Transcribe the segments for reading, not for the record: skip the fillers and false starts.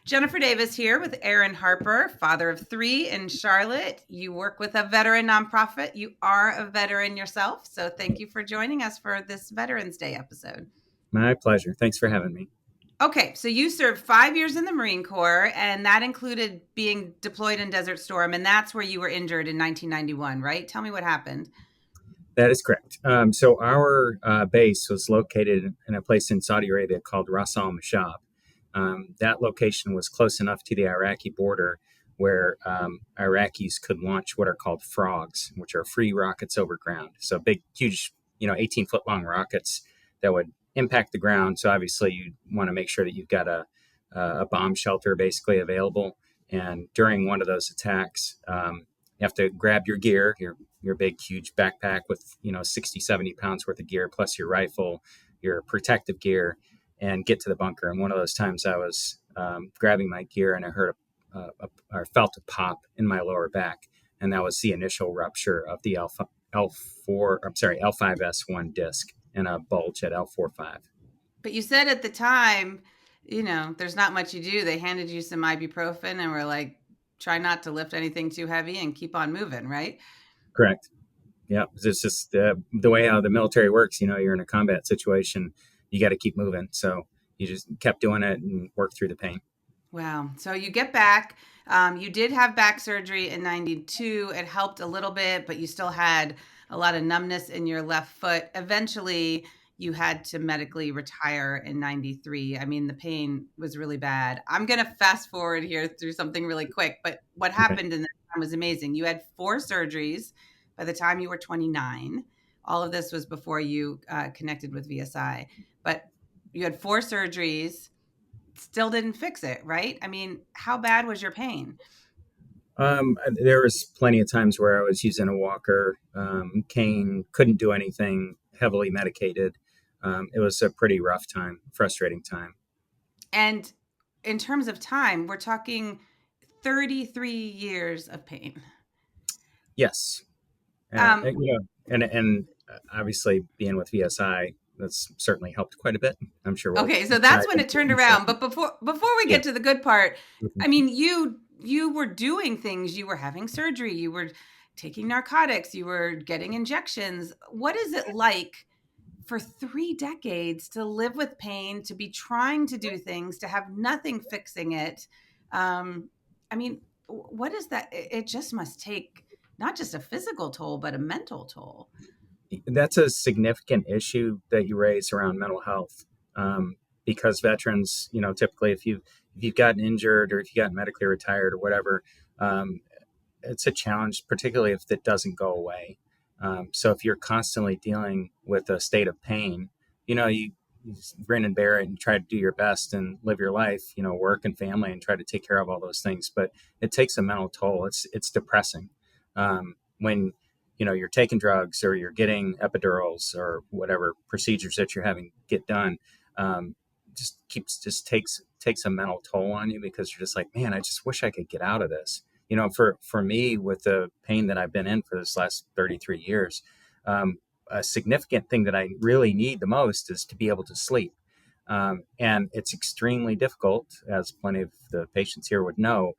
Jennifer Davis here with Aaron Harper, father of 3 in Charlotte. You work with a veteran nonprofit. You are a veteran yourself. So thank you for joining us for this Veterans Day episode. My pleasure. Thanks for having me. Okay, so you served 5 years in the Marine Corps, and that included being deployed in Desert Storm, and that's where you were injured in 1991, right? Tell me what happened. That is correct. So our base was located in a place in Saudi Arabia called Ras Al Mashab. That location was close enough to the Iraqi border where Iraqis could launch what are called frogs, which are free rockets over ground. So big, huge, 18-foot long rockets that would impact the ground. So obviously you want to make sure that you've got a bomb shelter basically available. And during one of those attacks, you have to grab your gear, your big, huge backpack with, 60, 70 pounds worth of gear, plus your rifle, your protective gear, and get to the bunker. And one of those times I was grabbing my gear and I heard I felt a pop in my lower back. And that was the initial rupture of the L5S1 disc and a bulge at L45. But you said at the time, there's not much you do. They handed you some ibuprofen and were like, try not to lift anything too heavy and keep on moving, right? Correct. Yeah. It's just the way how the military works. You're in a combat situation, you got to keep moving. So you just kept doing it and worked through the pain. Wow. So you get back. You did have back surgery in 92. It helped a little bit, but you still had a lot of numbness in your left foot. Eventually, you had to medically retire in 93. I mean, the pain was really bad. I'm going to fast forward here through something really quick, but what happened in that time was amazing. You had 4 surgeries by the time you were 29. All of this was before you connected with VSI, but you had 4 surgeries, still didn't fix it, right? I mean, how bad was your pain? There was plenty of times where I was using a walker, cane, couldn't do anything, heavily medicated. It was a pretty rough time, frustrating time. And in terms of time, we're talking 33 years of pain. Yes. Um, And obviously being with VSI, that's certainly helped quite a bit. I'm sure we'll okay, so dive that's when it turned into around. it. But before we Yeah. get to the good part, Mhm. I mean, you were doing things. You were having surgery. You were taking narcotics. You were getting injections. What is it like for 3 decades to live with pain, to be trying to do things, to have nothing fixing it? I mean, what is that? It just must take not just a physical toll, but a mental toll. That's a significant issue that you raise around mental health, because veterans, typically if you've gotten injured or if you got medically retired or whatever, um, it's a challenge, particularly if it doesn't go away. So if you're constantly dealing with a state of pain, you grin and bear it and try to do your best and live your life, work and family and try to take care of all those things. But it takes a mental toll. It's depressing when you're taking drugs or you're getting epidurals or whatever procedures that you're having get done. Um, just takes a mental toll on you because you're just like, man, I just wish I could get out of this. For me, with the pain that I've been in for this last 33 years, a significant thing that I really need the most is to be able to sleep. And it's extremely difficult, as plenty of the patients here would know,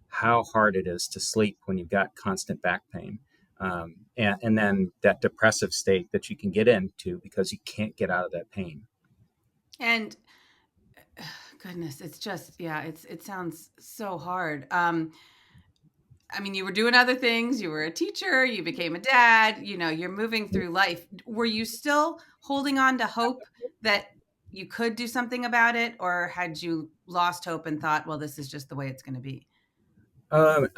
how hard it is to sleep when you've got constant back pain. And then that depressive state that you can get into because you can't get out of that pain. And goodness, it's just, yeah, it sounds so hard. I mean, you were doing other things. You were a teacher, you became a dad, you're moving through life. Were you still holding on to hope that you could do something about it? Or had you lost hope and thought, well, this is just the way it's going to be? I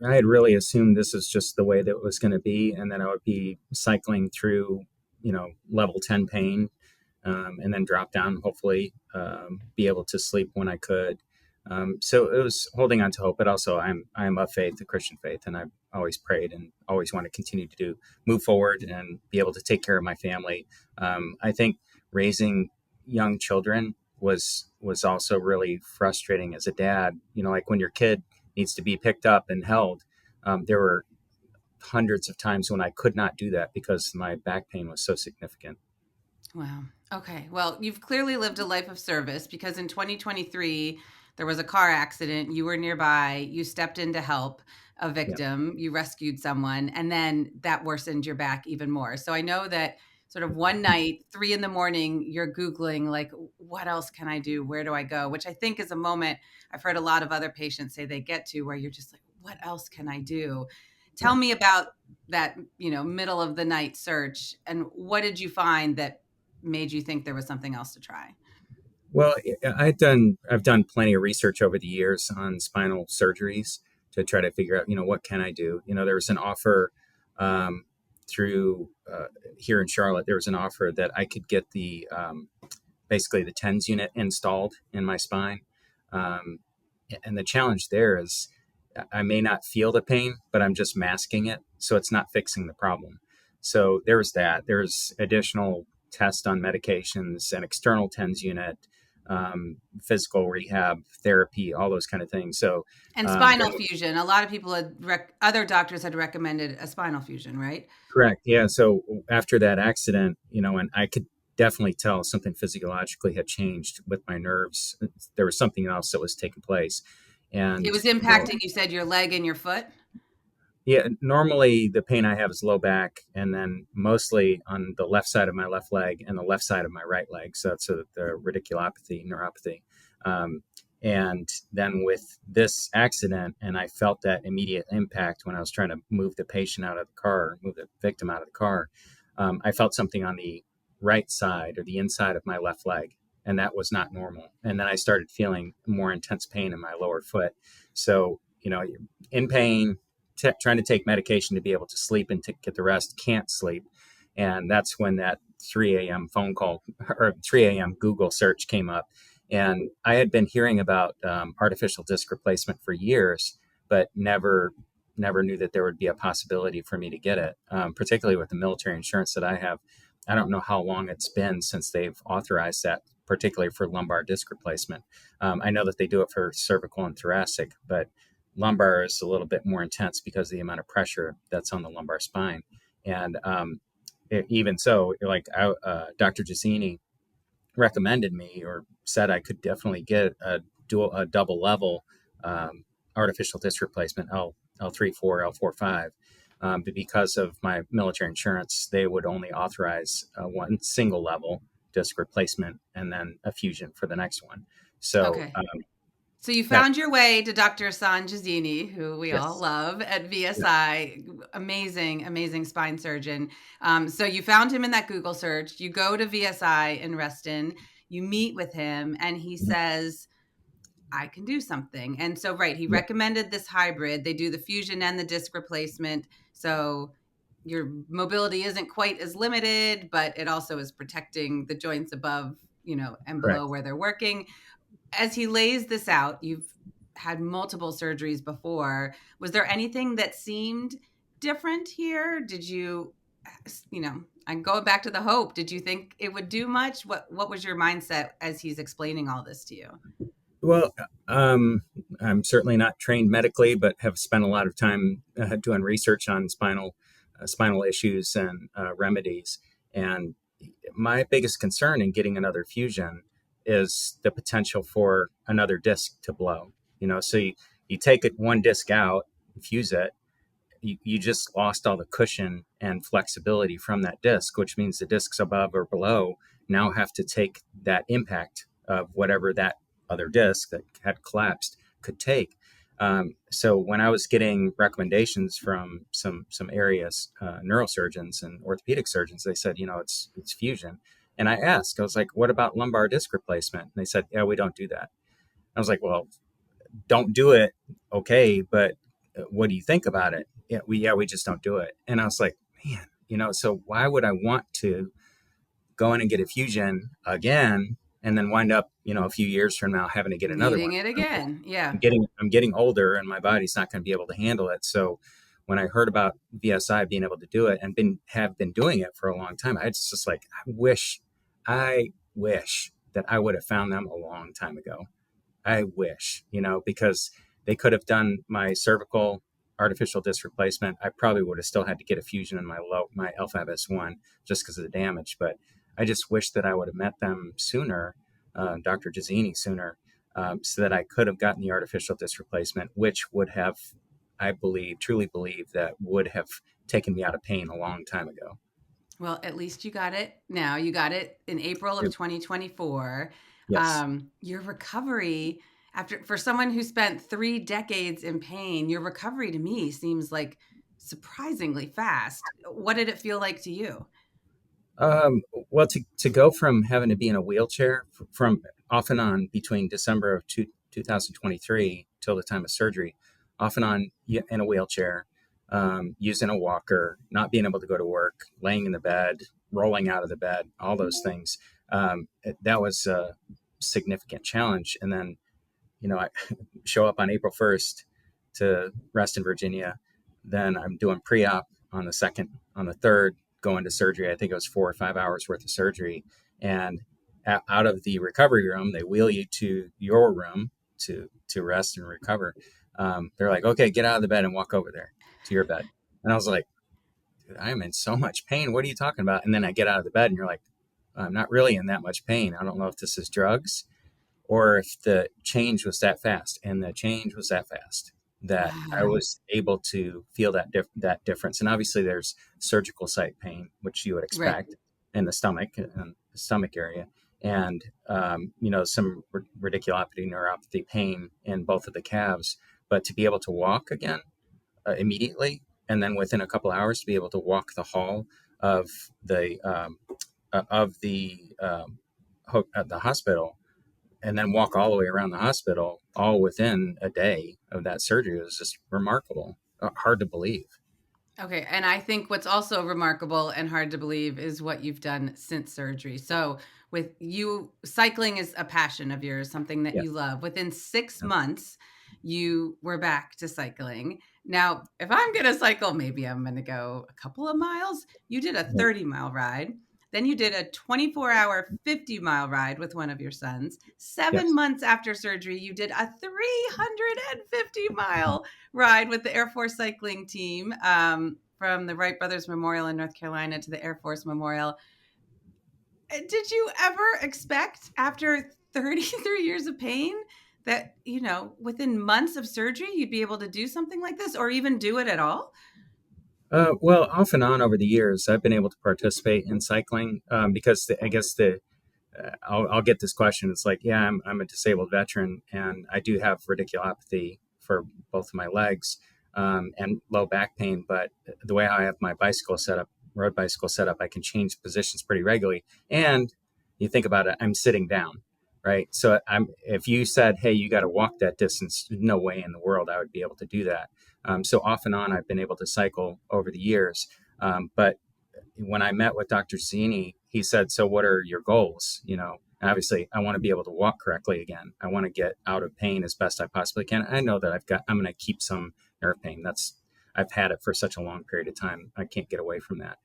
had really assumed this is just the way that it was going to be, and then I would be cycling through, level 10 pain, and then drop down. Hopefully, be able to sleep when I could. So it was holding on to hope, but also I'm of faith, a Christian faith, and I've always prayed and always want to continue to move forward and be able to take care of my family. I think raising young children was also really frustrating as a dad. Like when your kid needs to be picked up and held. There were hundreds of times when I could not do that because my back pain was so significant. Wow. Okay. Well, you've clearly lived a life of service because in 2023, there was a car accident, you were nearby, you stepped in to help a Yeah. victim, you rescued someone, and then that worsened your back even more. So I know that sort of one night, 3 in the morning, you're Googling, like, what else can I do? Where do I go? Which I think is a moment I've heard a lot of other patients say they get to, where you're just like, what else can I do? Tell Yeah. me about that, middle of the night search, and what did you find that made you think there was something else to try? Well, I've done plenty of research over the years on spinal surgeries to try to figure out, what can I do? There was an offer um, through here in Charlotte. There was an offer that I could get the basically the TENS unit installed in my spine. Um, and the challenge there is I may not feel the pain, but I'm just masking it. So it's not fixing the problem. So there was that. There's additional tests on medications, an external TENS unit, physical rehab, therapy, all those kind of things. So And then spinal fusion. A lot of people other doctors had recommended a spinal fusion, right? correct. Yeah. So after that accident, and I could definitely tell something physiologically had changed with my nerves. There was something else that was taking place. It And, was impacting, you said, your leg and your foot? yeah, normally the pain I have is low back and then mostly on the left side of my left leg and the left side of my right leg. So that's the radiculopathy, neuropathy. Um, and then with this accident, and I felt that immediate impact when I was trying to move the patient out of the car, move the victim out of the car. I felt something on the right side or the inside of my left leg, and that was not normal. And then I started feeling more intense pain in my lower foot. So, in pain, trying to take medication to be able to sleep and to get the rest, can't sleep. And that's when that 3 a.m. phone call or 3 a.m. Google search came up. And I had been hearing about artificial disc replacement for years, but never knew that there would be a possibility for me to get it, particularly with the military insurance that I have. I don't know how long it's been since they've authorized that, particularly for lumbar disc replacement. I know that they do it for cervical and thoracic, but lumbar is a little bit more intense because of the amount of pressure that's on the lumbar spine. And even so, like Dr. Jazini recommended me or said I could definitely get a double level artificial disc replacement, L3-4, L4-5. But because of my military insurance, they would only authorize one single level disc replacement and then a fusion for the next one. So Okay. So you that, found your way to Dr. Ehsan Jazini, who we all yes. love at Yeah. VSI. Amazing, amazing spine surgeon. So you found him in that Google search. You go to VSI in Reston. You meet with him, and he says, I can do something. And so, right, he Yeah. recommended this hybrid. They do the fusion and the disc replacement. So your mobility isn't quite as limited, but it also is protecting the joints above, and below Correct. where they're working. As he lays this out, you've had multiple surgeries before. Was there anything that seemed different here? Did you, I'm going back to the hope. Did you think it would do much? What was your mindset as he's explaining all this to you? Well, I'm certainly not trained medically, but have spent a lot of time doing research on spinal issues and remedies. And my biggest concern in getting another fusion is the potential for another disc to blow. So you take it one disc out, fuse it, you just lost all the cushion and flexibility from that disc, which means the discs above or below now have to take that impact of whatever that other disc that had collapsed could take. So when I was getting recommendations from some areas neurosurgeons and orthopedic surgeons, they said, it's fusion. And I asked, I was like, what about lumbar disc replacement? And they said, yeah, we don't do that. I was like, well, don't do it. Okay, but what do you think about it? We just don't do it. And I was like, man, so why would I want to go in and get a fusion again and then wind up, a few years from now having to get another Needing one? it again. Yeah. I'm getting older and my body's not going to be able to handle it. So when I heard about VSI being able to do it and have been doing it for a long time, I just like I wish that I would have found them a long time ago. I wish, because they could have done my cervical artificial disc replacement. I probably would have still had to get a fusion in my L5S1 just because of the damage. But I just wish that I would have met them sooner, Dr. Jazini sooner. so that I could have gotten the artificial disc replacement, which would have, I believe, truly believe, that would have taken me out of pain a long time ago. Well, at least you got it now. You got it in April of 2024. Yes. Your recovery, after for someone who spent 3 decades in pain, your recovery to me seems like surprisingly fast. What did it feel like to you? Um, well, to go from having to be in a wheelchair from off and on between December of 2023 till the time of surgery, off and on in a wheelchair, using a walker, not being able to go to work, laying in the bed, rolling out of the bed, all those things. That was a significant challenge. And then, I show up on April 1st to rest in Virginia. Then I'm doing pre-op on the second, on the third, going to surgery. I think it was 4 or 5 hours worth of surgery. And out of the recovery room, they wheel you to your room to rest and recover. They're like, okay, get out of the bed and walk over there to your bed. And I was like, dude, I am in so much pain. What are you talking about? And then I get out of the bed and you're like, I'm not really in that much pain. I don't know if this is drugs or if the change was that fast. And the change was that fast that I Wow. was able to feel that difference. And obviously, there's surgical site pain, which you would Right. expect in the stomach and the stomach area, and some radiculopathy, neuropathy pain in both of the calves. But to be able to walk again immediately, and then within a couple hours to be able to walk the hall of the of the hospital, and then walk all the way around the hospital all within a day of that surgery was just remarkable. Hard to believe. Okay, and I think what's also remarkable and hard to believe is what you've done since surgery. So, with you, cycling is a passion of yours, something that Yeah. you love. Within 6 months, you were back to cycling. Now, if I'm going to cycle, maybe I'm going to go a couple of miles. You did a Right. 30-mile ride. Then you did a 24-hour, 50-mile ride with one of your sons. Seven Yes. months after surgery, you did a 350-mile ride with the Air Force cycling team from the Wright Brothers Memorial in North Carolina to the Air Force Memorial. Did you ever expect after 33 years of pain that, within months of surgery, you'd be able to do something like this or even do it at all? Well, off and on over the years, I've been able to participate in cycling because I guess I'll get this question. It's like, yeah, I'm a disabled veteran and I do have radiculopathy for both of my legs and low back pain. But the way I have my bicycle set up, road bicycle set up, I can change positions pretty regularly. And you think about it, I'm sitting down, right? So if you said, hey, you got to walk that distance, no way in the world I would be able to do that. So off and on, I've been able to cycle over the years. But when I met with Dr. Jazini, he said, so what are your goals? Obviously I want to be able to walk correctly again. I want to get out of pain as best I possibly can. I know that I'm going to keep some nerve pain. I've had it for such a long period of time. I can't get away from that.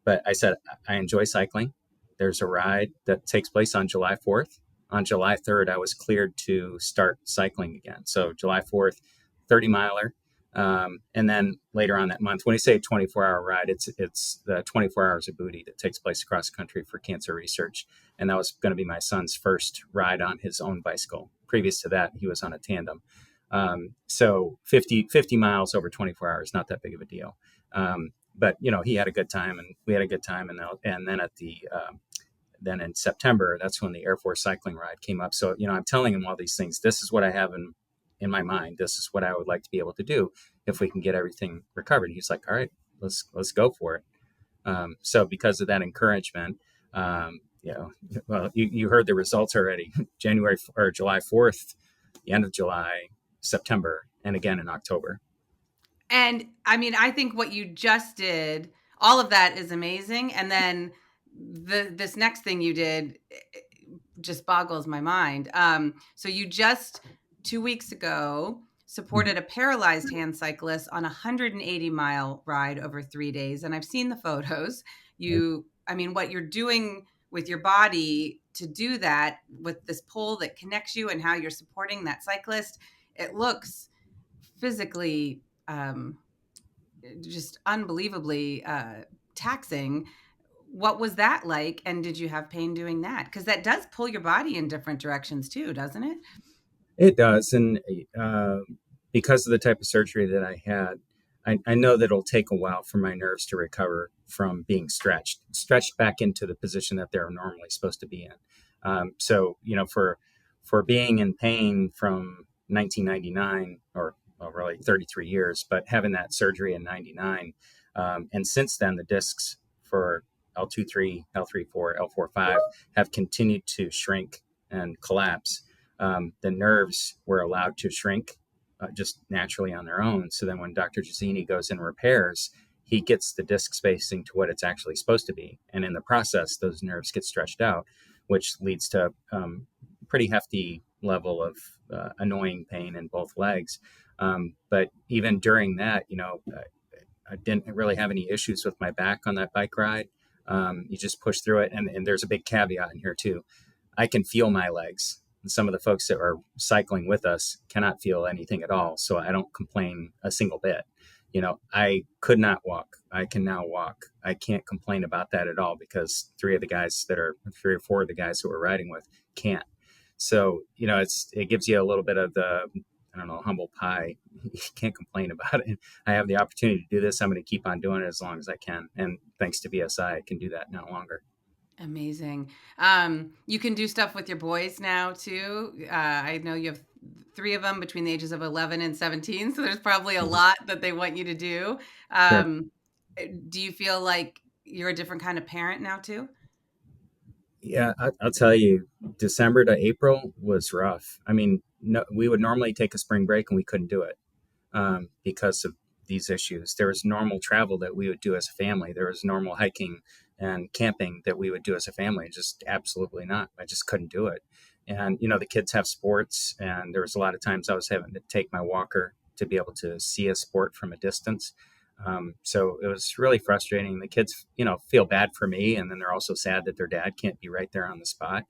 But I said, I enjoy cycling. There's a ride that takes place on July 4th. On July 3rd, I was cleared to start cycling again. So July 4th, 30 miler. And then later on that month, when you say 24-hour ride, it's the 24 hours of booty that takes place across the country for cancer research. And that was going to be my son's first ride on his own bicycle. Previous to that, he was on a tandem. So 50 miles over 24 hours, not that big of a deal. But he had a good time and we had a good time. And then then in September, that's when the Air Force cycling ride came up. So, I'm telling him all these things. This is what I have in my mind. This is what I would like to be able to do if we can get everything recovered. He's like, all right, let's go for it. So because of that encouragement, well, you heard the results already. January or July 4th, the end of July, September, and again in October. And I mean, I think what you just did, all of that is amazing. And then this next thing you did just boggles my mind. So you just 2 weeks ago Mhm. supported a paralyzed hand cyclist on a 180-mile ride over 3 days. And I've seen the photos. Right. I mean, what you're doing with your body to do that with this pole that connects you and how you're supporting that cyclist, it looks physically just unbelievably taxing. what was that like? And did you have pain doing that? Because that does pull your body in different directions too, doesn't it? It does, and uh, because of the type of surgery that I had, I know that it'll take a while for my nerves to recover from being stretched back into the position that they're normally supposed to be in. So, for being in pain from 1999, or well, really 33 years, but having that surgery in 99, and since then the discs for L23, L34, L45 have continued to shrink and collapse. The nerves were allowed to shrink just naturally on their own. So then when Dr. Jazini goes and repairs, he gets the disc spacing to what it's actually supposed to be. And in the process, those nerves get stretched out, which leads to pretty hefty level of annoying pain in both legs. But even during that, I didn't really have any issues with my back on that bike ride. You just push through it. And there's a big caveat in here too. I can feel my legs. And some of the folks that are cycling with us cannot feel anything at all. So I don't complain a single bit. I could not walk. I can now walk. I can't complain about that at all because three or four of the guys who we're riding with can't. So, it gives you a little bit of the, I don't know, humble pie. You can't complain about it. I have the opportunity to do this. I'm going to keep on doing it as long as I can. And thanks to BSI, I can do that no longer. Amazing. You can do stuff with your boys now too. I know you have three of them between the ages of 11 and 17, so there's probably a Mhm. lot that they want you to do. Sure. Do you feel like you're a different kind of parent now too? Yeah, I'll tell you, December to April was rough. I mean, no, we would normally take a spring break and we couldn't do it because of these issues. There was normal travel that we would do as a family. There was normal hiking and camping that we would do as a family. Just absolutely not. I just couldn't do it. And, the kids have sports, and there was a lot of times I was having to take my walker to be able to see a sport from a distance. So it was really frustrating. The kids, feel bad for me, and then they're also sad that their dad can't be right there on the spot.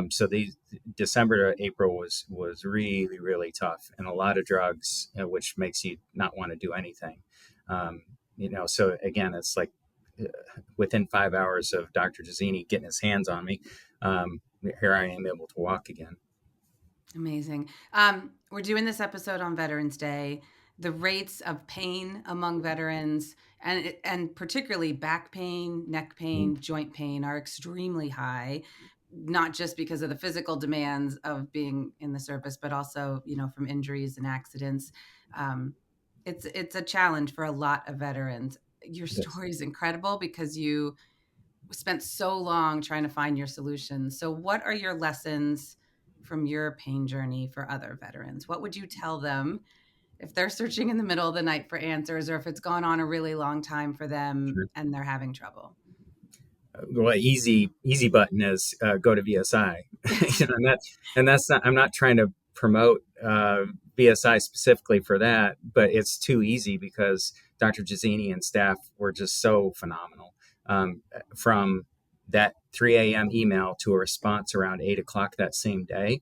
So the December to April was really really tough, and a lot of drugs, which makes you not want to do anything. So again, it's like uh, within 5 hours of Dr. Jazini getting his hands on me, here I am able to walk again. Amazing. We're doing this episode on Veterans Day. The rates of pain among veterans, and particularly back pain, neck Mhm. pain, joint pain, are extremely high. Not just because of the physical demands of being in the service, but also from injuries and accidents. Um, it's a challenge for a lot of veterans. Your Yes. story is incredible because you spent so long trying to find your solutions. So, what are your lessons from your pain journey for other veterans? What would you tell them if they're searching in the middle of the night for answers, or if it's gone on a really long time for them Sure. and they're having trouble? Well, easy button is go to VSI. And that's not. I'm not trying to promote VSI specifically for that, but it's too easy because Dr. Jazini and staff were just so phenomenal. From that 3 a.m. email to a response around 8 o'clock that same day,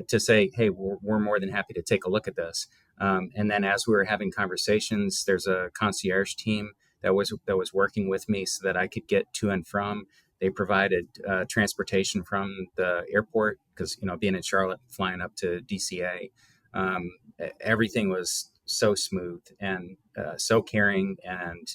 to say, "Hey, we're more than happy to take a look at this." And then as we were having conversations, there's a concierge team that was working with me so that I could get to and from. They provided transportation from the airport because being in Charlotte, flying up to DCA, um, everything was so smooth and so caring. And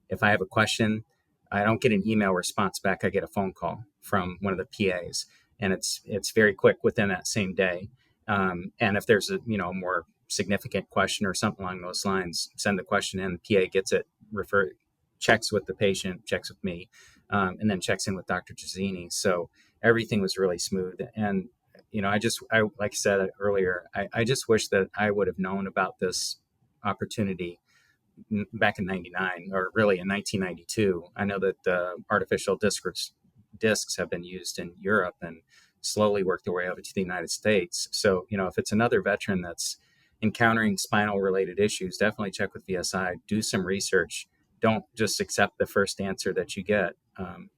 if I have a question, I don't get an email response back. I get a phone call from one of the PAs, and it's very quick within that same day. And if there's a more significant question or something along those lines, send the question in. The PA gets it, refer checks with the patient, checks with me, and then checks in with Dr. Jazini. So everything was really smooth. And I like I said earlier, I just wish that I would have known about this opportunity back in '99, or really in 1992. I know that the artificial discs have been used in Europe and slowly worked their way over to the United States. So, if it's another veteran that's encountering spinal related issues, definitely check with VSI, do some research. Don't just accept the first answer that you get.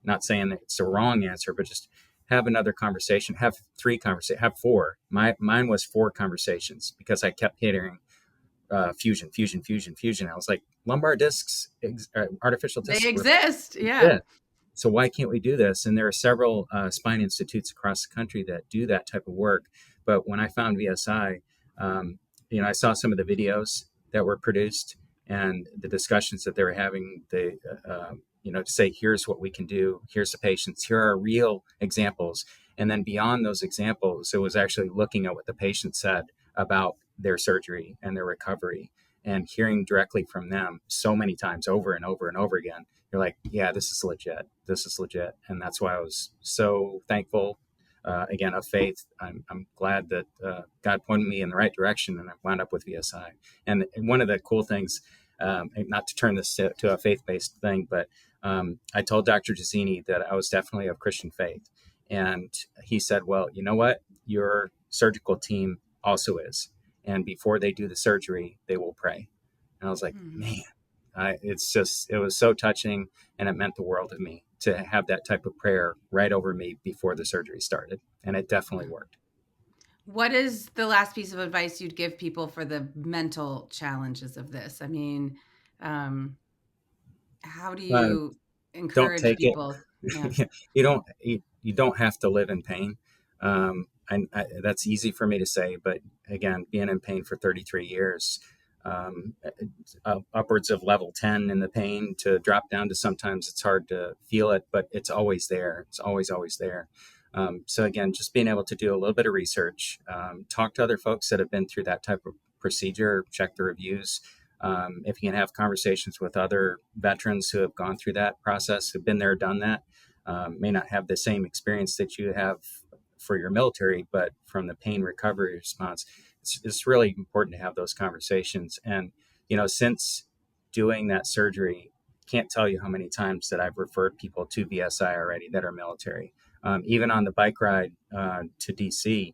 Not saying that it's the wrong answer, but just have another conversation, have three conversations, have four. Mine was four conversations because I kept hearing fusion, fusion, fusion, fusion. I was like, lumbar discs, artificial They discs exist. Yeah. exist. So why can't we do this? And there are several spine institutes across the country that do that type of work. But when I found VSI, um, I saw some of the videos that were produced and the discussions that they were having. To say, here's what we can do, here's the patients, here are real examples. And then beyond those examples, it was actually looking at what the patient said about their surgery and their recovery and hearing directly from them so many times over and over and over again. You're like, yeah, this is legit. This is legit. And that's why I was so thankful, again, of faith. I'm glad that God pointed me in the right direction and I wound up with VSI. And one of the cool things, not to turn this to a faith-based thing, but I told Dr. Jazini that I was definitely of Christian faith. And he said, well, you know what? Your surgical team also is. And before they do the surgery, they will pray. And I was like, Hmm. man, it was so touching, and it meant the world to me to have that type of prayer right over me before the surgery started. And it definitely worked. What is the last piece of advice you'd give people for the mental challenges of this? I mean, um, how do Uh, you don't encourage take it. people? Yeah. You don't have to live in pain. That's easy for me to say, but again, being in pain for 33 years, um, upwards of level 10 in the pain, to drop down to sometimes it's hard to feel it, but it's always there. It's always there. So again, just being able to do a little bit of research, talk to other folks that have been through that type of procedure, check the reviews. If you can have conversations with other veterans who have gone through that process, who've been there, done that, may not have the same experience that you have for your military, but from the pain recovery response, it's really important to have those conversations. And, since doing that surgery, can't tell you how many times that I've referred people to VSI already that are military. Even on the bike ride to DC,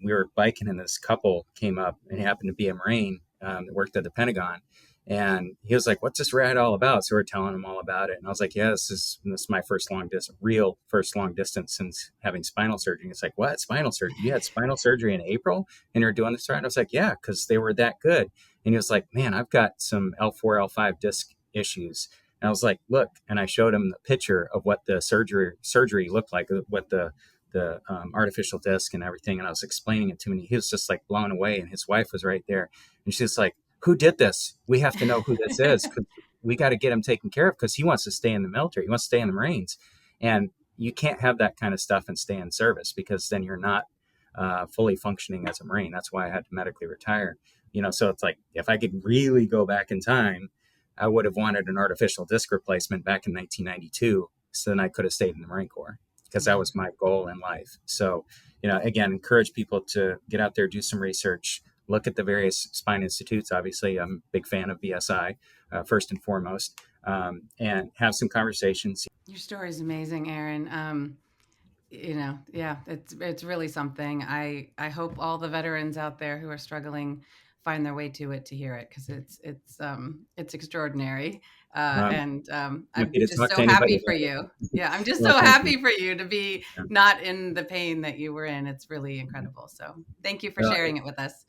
we were biking and this couple came up and he happened to be a Marine that worked at the Pentagon. And he was like, "What's this ride all about?" So we're telling him all about it. And I was like, "Yeah, this is my first long distance, real first long distance since having spinal surgery." It's like, "What? Spinal surgery? You had spinal surgery in April and you're doing this right?" And I was like, "Yeah, because they were that good." And he was like, "Man, I've got some L4, L5 disc issues." And I was like, "Look," and I showed him the picture of what the surgery looked like, what the artificial disc and everything. And I was explaining it to him, and he was just like blown away. And his wife was right there, and she's like, "Who did this? We have to know who this is because we got to get him taken care of because he wants to stay in the military. He wants to stay in the Marines." And you can't have that kind of stuff and stay in service because then you're not fully functioning as a Marine. That's why I had to medically retire. So it's like if I could really go back in time, I would have wanted an artificial disc replacement back in 1992, so then I could have stayed in the Marine Corps because that Yeah. was my goal in life. So, again, encourage people to get out there, do some research, look at the various spine institutes. Obviously, I'm a big fan of VSI, first and foremost, and have some conversations. Your story is amazing, Aaron. Yeah, it's really something. I hope all the veterans out there who are struggling find their way to it to hear it because it's extraordinary. Um, And I'm Happy to just talk so to anybody happy about for it. you. Yeah, I'm just Well, so thank you. happy for you to be Yeah. not in the pain that you were in. It's really incredible. So thank you for Well, sharing it with us.